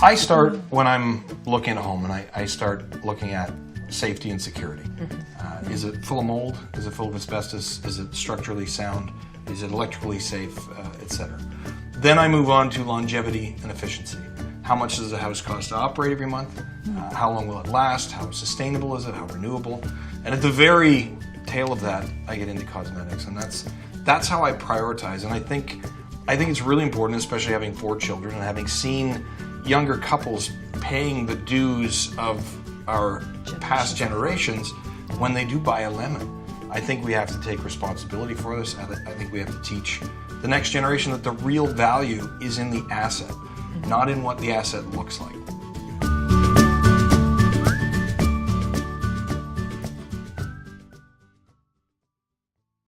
I start when I'm looking at a home, and I start looking at safety and security. Is it full of mold? Is it full of asbestos? Is it structurally sound? Is it electrically safe, etc.? Then I move on to longevity and efficiency. How much does the house cost to operate every month? How long will it last? How sustainable is it? How renewable? And at the very tail of that, I get into cosmetics, and that's how I prioritize. And I think it's really important, especially having 4 children and having seen younger couples paying the dues of our past generations when they do buy a lemon. I think we have to take responsibility for this. I think we have to teach the next generation that the real value is in the asset, not in what the asset looks like.